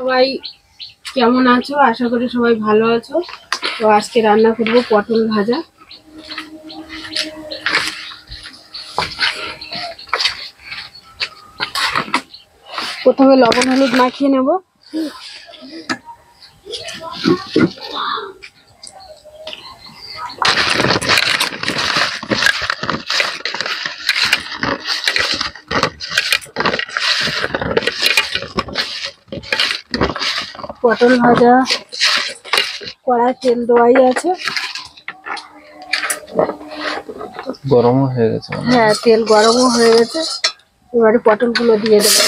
সবাই কেমন আছো? আশা করি সবাই ভালো আছো। তো আজকে রান্না করব পটল ভাজা। প্রথমে লবণ হলুদ মাখিয়ে নেব। পটল ভাজা কড়াই তেল দেওয়াই আছে, গরমও হয়ে গেছে। হ্যাঁ, তেল গরমও হয়ে গেছে। এবারে পটলগুলো দিয়ে দেবো।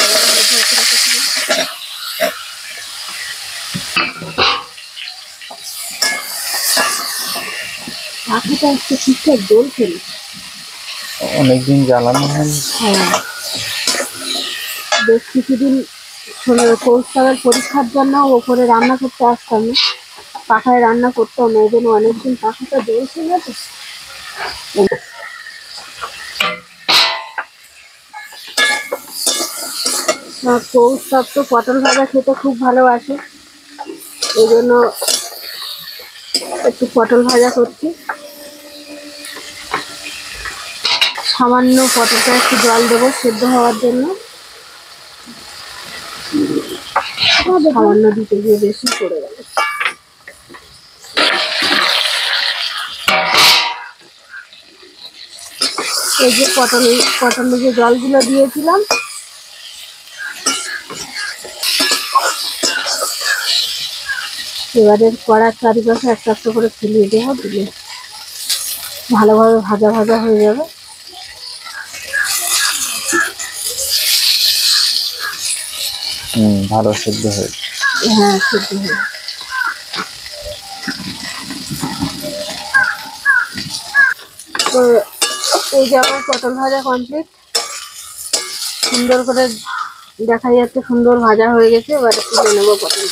পাখিটা একটু ঠিকঠাক দোল ফেলে, অনেকদিন জ্বালানো হয়নি। হ্যাঁ, বেশ কিছুদিন পৌষাবের পরীক্ষার জন্য ওপরে রান্না করতে আসতাম না, পাখায় রান্না করতাম না, এই জন্য অনেকদিন পাখাটা জ্বলছে না। তো পৌষাব তো পটল ভাজা খেতে খুব ভালোবাসে, এই জন্য একটু পটল ভাজা করছি। সামান্য পটলটা একটু জল দেবো সেদ্ধ হওয়ার জন্য, সামান্য দিতে গিয়ে বেশি পড়ে গেল। এই যে পটলে যে জলগুলো দিয়েছিলাম, এবারে কড়ার চারিপাশে একটা একটা করে ফুলিয়ে দেওয়া, দিলে ভালোভাবে ভাজা ভাজা হয়ে যাবে। ভালো সিদ্ধ হয়েছে। হ্যাঁ, সিদ্ধ হয়ে তো এই যে আমার পটল ভাজা কমপ্লিট, সুন্দর করে দেখা যাচ্ছে, সুন্দর ভাজা হয়ে গেছে। এবারে তুলে নেবো পটল।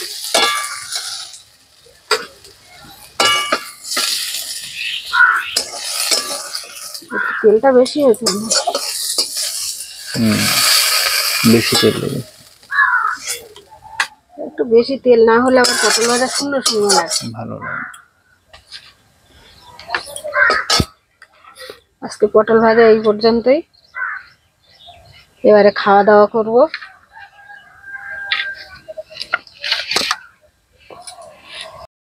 তেলটা বেশি হয়েছে, বেশি তেল লেগে, একটু বেশি তেল না হলে আবার পটল ভাজা সুন্দর সুন্দর লাগে, ভালো লাগে। আজকে পটল ভাজা এই পর্যন্তই। এবারে খাওয়া দাওয়া করবো।